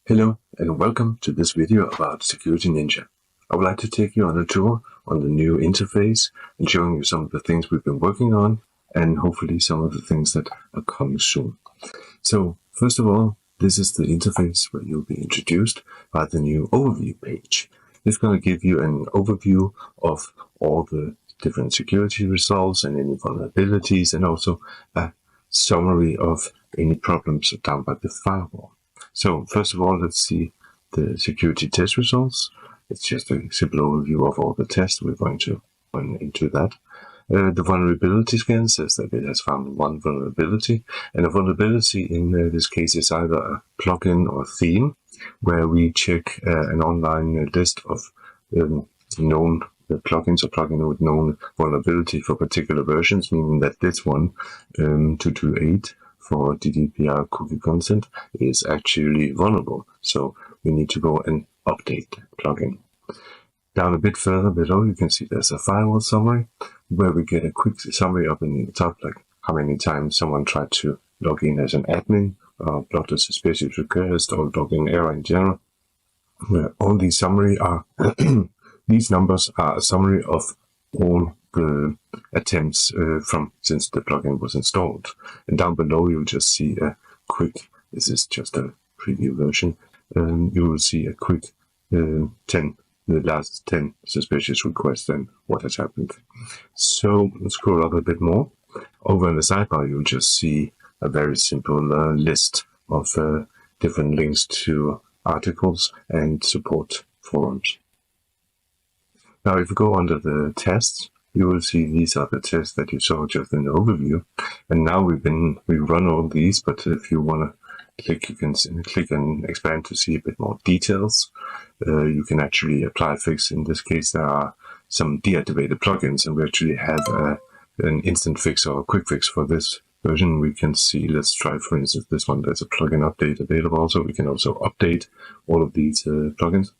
Hello and welcome to this video about Security Ninja. I would like to take you on a tour on the new interface and showing you some of the things we've been working on and hopefully some of the things that are coming soon. So first of all, this is the interface where you'll be introduced by the new overview page. It's going to give you an overview of all the different security results and any vulnerabilities, and also a summary of any problems down by the firewall. So first of all, let's see the security test results. It's just a simple overview of all the tests. We're going to run into that. The vulnerability scan says that it has found one vulnerability, and a vulnerability in this case is either a plugin or theme, where we check an online list of known plugins or plugin with known vulnerability for particular versions, meaning that this one, 228, for GDPR cookie consent is actually vulnerable. So we need to go and update the plugin. Down a bit further below, you can see there's a firewall summary where we get a quick summary up in the top, like how many times someone tried to log in as an admin, blocked a suspicious request, or login error in general. Where all these summary are these numbers are a summary of all the attempts from since the plugin was installed. And down below you'll just see a quick, this is just a preview version, you will see a quick the last 10 suspicious requests and what has happened. So let's scroll up a bit more. Over in the sidebar you'll just see a very simple list of different links to articles and support forums. Now if you go under the tests, you will see these are the tests that you saw just in the overview. And now we run all these, but if you want to click, you can click and expand to see a bit more details. You can actually apply a fix. In this case, there are some deactivated plugins, and we actually have an instant fix or a quick fix for this version. We can see, let's try for instance this one, there's a plugin update available, so we can also update all of these plugins.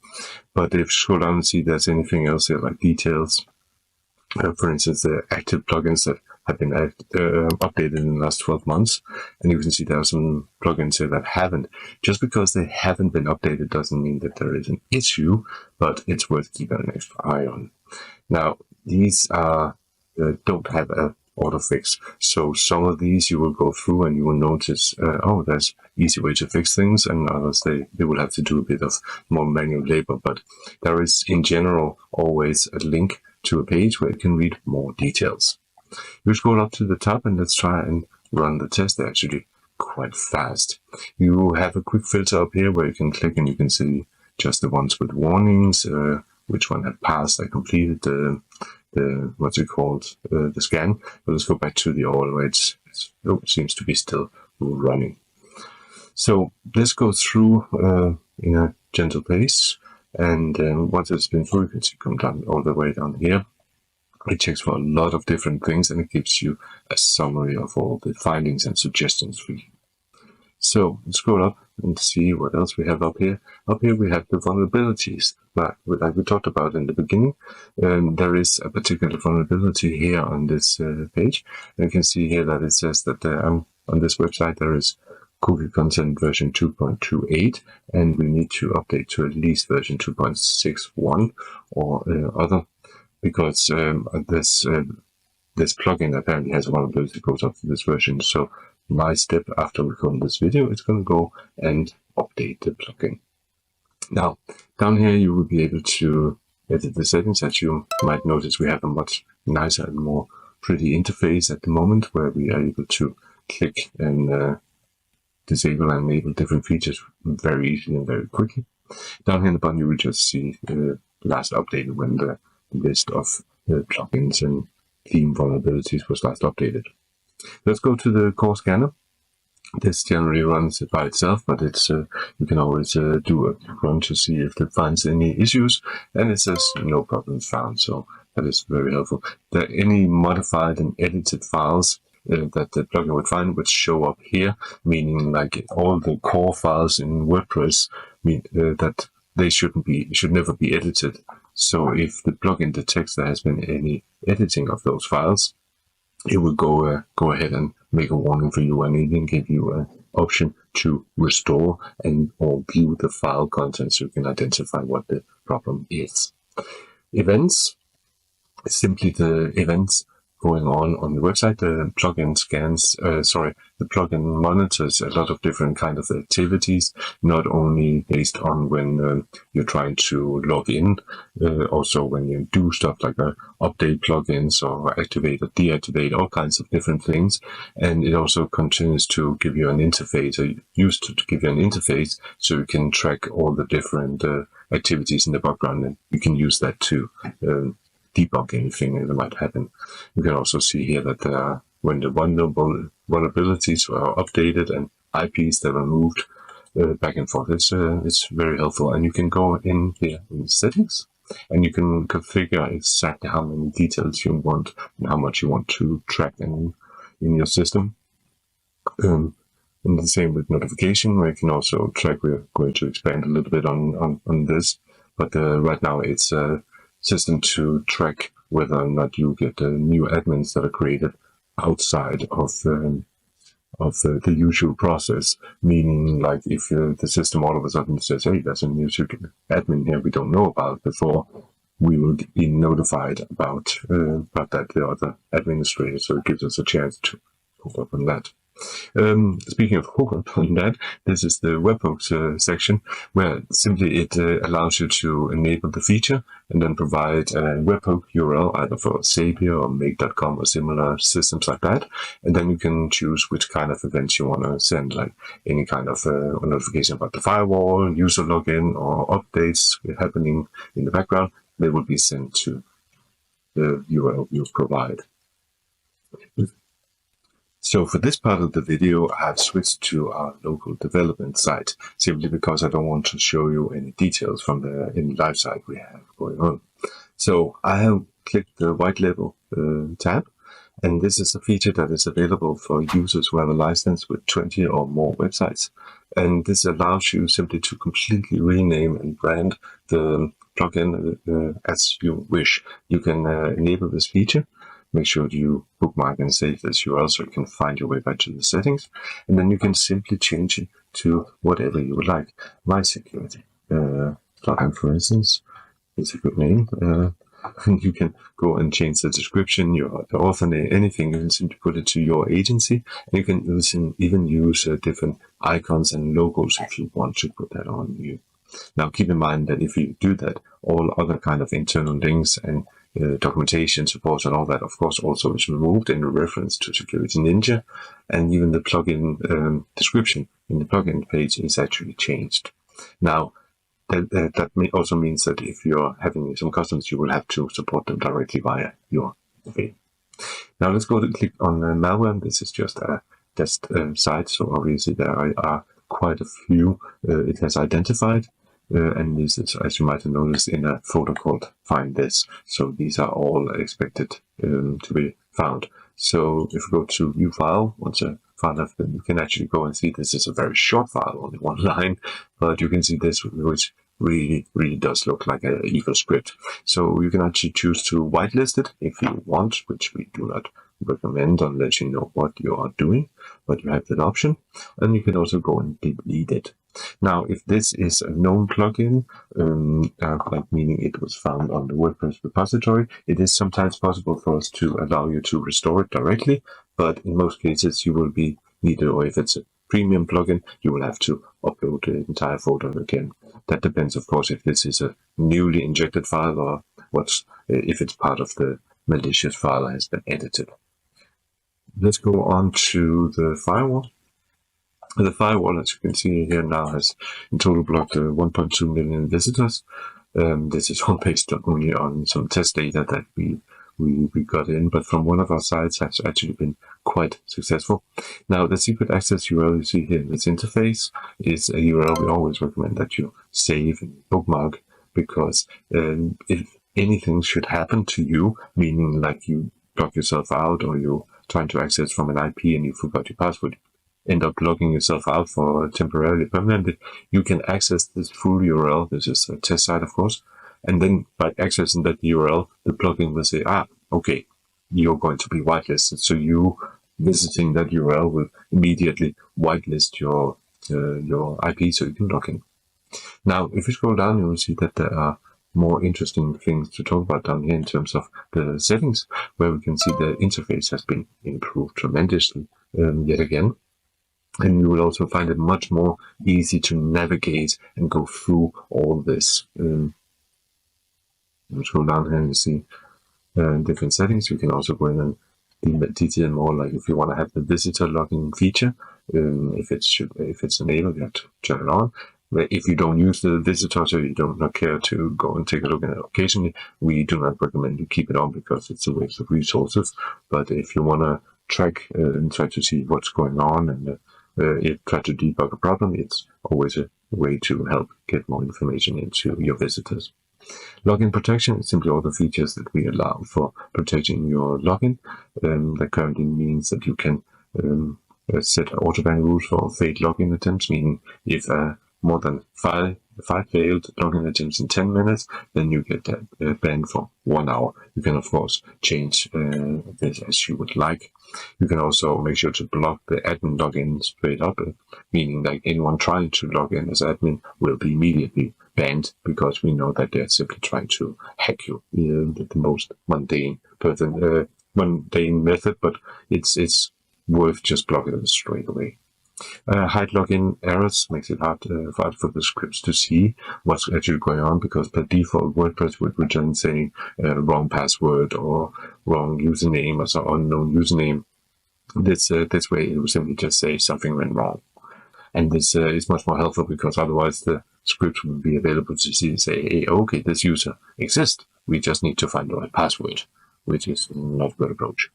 But if you scroll down and see there's anything else here like details, for instance the active plugins that have been updated in the last 12 months, and you can see there are some plugins here that haven't. Just because they haven't been updated doesn't mean that there is an issue, but it's worth keeping an extra eye on. Now these are don't have a auto fix, so some of these you will go through and you will notice oh, there's easy way to fix things, and others they will have to do a bit of more manual labor. But there is in general always a link to a page where you can read more details. You scroll up to the top and let's try and run the test. They're actually quite fast. You have a quick filter up here where you can click and you can see just the ones with warnings, which one had passed. I completed the what's it called, the scan. But let's go back to the all where it seems to be still running. So let's go through in a gentle pace, and once it's been through, you can see come down all the way down here. It checks for a lot of different things and it gives you a summary of all the findings and suggestions for you. So let's scroll up and see what else we have up here. Up here we have the vulnerabilities, like we talked about in the beginning. There is a particular vulnerability here on this page. And you can see here that it says that on this website there is cookie consent version 2.28, and we need to update to at least version 2.61 or other, because this plugin apparently has a vulnerability that goes up to this version. So my step after we film this video is going to go and update the plugin. Now down here you will be able to edit the settings. As you might notice, we have a much nicer and more pretty interface at the moment, where we are able to click and disable and enable different features very easily and very quickly. Down here in the bottom you will just see the last updated when the list of plugins and theme vulnerabilities was last updated. Let's go to the core scanner. This generally runs by itself, but it's you can always do a run to see if it finds any issues, and it says no problems found, so that is very helpful. There are any modified and edited files that the plugin would find would show up here, meaning like all the core files in WordPress mean that they should never be edited. So if the plugin detects there has been any editing of those files, it will go ahead and make a warning for you and even give you an option to restore and or view the file content so you can identify what the problem is. Events is simply the events going on the website. The plugin scans, the plugin monitors a lot of different kind of activities, not only based on when you're trying to log in, also when you do stuff like update plugins or activate or deactivate, all kinds of different things. And it also continues to give you an interface, or used to give you an interface, so you can track all the different activities in the background, and you can use that to debug anything that might happen. You can also see here that when the vulnerabilities were updated and IPs that were moved back and forth, it's very helpful. And you can go in here in settings, and you can configure exactly how many details you want and how much you want to track in your system. And the same with notification, where you can also track. We're going to expand a little bit on this, but right now it's system to track whether or not you get new admins that are created outside of the usual process. Meaning, like if the system all of a sudden says, "Hey, there's a new admin here we don't know about before," we will be notified about that the other administrator. So it gives us a chance to hook up on that. Speaking of hook up on that, this is the webhooks section, where simply it allows you to enable the feature and then provide a webhook URL either for Zapier or make.com or similar systems like that. And then you can choose which kind of events you want to send, like any kind of notification about the firewall, user login, or updates happening in the background. They will be sent to the URL you provide. So for this part of the video, I've switched to our local development site, simply because I don't want to show you any details from the live site we have going on. So I have clicked the white label tab, and this is a feature that is available for users who have a license with 20 or more websites. And this allows you simply to completely rename and brand the plugin as you wish. You can enable this feature. Make sure you bookmark and save this URL so you can find your way back to the settings. And then you can simply change it to whatever you would like. My security plugin, for instance, is a good name. You can go and change the description, the author name, anything. You can simply put it to your agency. And you can even use different icons and logos if you want to put that on you. Now, keep in mind that if you do that, all other kind of internal links and documentation, support, and all that, of course, also is removed in reference to Security Ninja, and even the plugin description in the plugin page is actually changed. Now, that also means that if you're having some customers, you will have to support them directly via your domain. Now, let's go to click on malware. This is just a test site, so obviously there are quite a few it has identified. And this is, as you might have noticed, in a folder called Find This. So these are all expected to be found. So if you go to View File, once a file has been, you can actually go and see this is a very short file, only one line, but you can see this, which really does look like an evil script. So you can actually choose to whitelist it if you want, which we do not recommend unless you know what you are doing, but you have that option. And you can also go and delete it. Now, if this is a known plugin, like meaning it was found on the WordPress repository, it is sometimes possible for us to allow you to restore it directly, but in most cases you will be needed, or if it's a premium plugin, you will have to upload the entire folder again. That depends, of course, if this is a newly injected file or if it's part of the malicious file that has been edited. Let's go on to the firewall. The firewall, as you can see here now, has in total blocked 1.2 million visitors. This is all based only on some test data that we got in, but from one of our sites has actually been quite successful. Now, the secret access URL you see here in this interface is a URL we always recommend that you save and bookmark, because if anything should happen to you, meaning like you block yourself out or you're trying to access from an IP and you forgot your password, end up logging yourself out for temporarily, permanently, you can access this full URL. This is a test site, of course. And then by accessing that URL, the plugin will say, okay, you're going to be whitelisted. So you visiting that URL will immediately whitelist your your IP so you can log in. Now, if you scroll down, you will see that there are more interesting things to talk about down here in terms of the settings, where we can see the interface has been improved tremendously yet again. And you will also find it much more easy to navigate and go through all this. Scroll down here and you see different settings. You can also go in and detail more, like if you want to have the visitor login feature, if it's enabled, you have to turn it on. But if you don't use the visitor, so you don't not care to go and take a look at it occasionally, we do not recommend you keep it on because it's a waste of resources. But if you want to track and try to see what's going on and try to debug a problem, it's always a way to help get more information into your visitors. Login protection is simply all the features that we allow for protecting your login. That currently means that you can set autoban rules for failed login attempts, meaning if more than five failed login attempts in 10 minutes, then you get banned for 1 hour. You can, of course, change this as you would like. You can also make sure to block the admin login straight up, meaning that anyone trying to log in as admin will be immediately banned because we know that they're simply trying to hack you. The most mundane method, but it's worth just blocking them straight away. Hide login errors makes it hard for the scripts to see what's actually going on, because by default WordPress would return saying wrong password or wrong username or some unknown username. This way it will simply just say something went wrong. And this is much more helpful because otherwise the script will be available to see and say, hey, okay, this user exists. We just need to find the right password, which is not a good approach.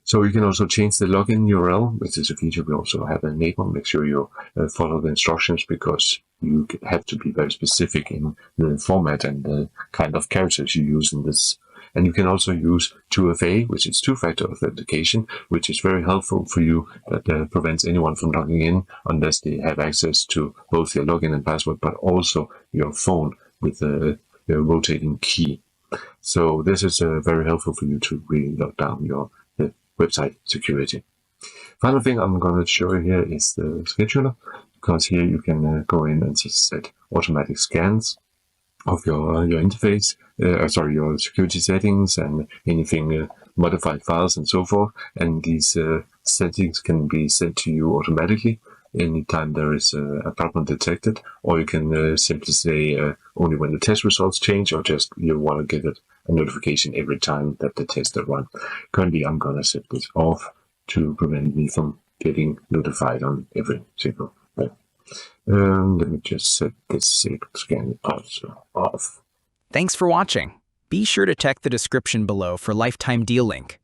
So you can also change the login URL, which is a feature we also have enabled. Make sure you follow the instructions because you have to be very specific in the format and the kind of characters you use in this. And you can also use 2FA, which is two-factor authentication, which is very helpful for you. That prevents anyone from logging in unless they have access to both your login and password, but also your phone with the rotating key. So this is very helpful for you to really lock down your website security. Final thing I'm going to show you here is the scheduler, because here you can go in and just set automatic scans of your interface, your security settings and anything modified files and so forth. And these settings can be sent to you automatically anytime there is a problem detected, or you can simply say only when the test results change, or just you want to get a notification every time that the tests are run. Currently, I'm going to set this off to prevent me from getting notified on every single one. Let me just set this scan also off. Thanks for watching. Be sure to check the description below for lifetime deal link.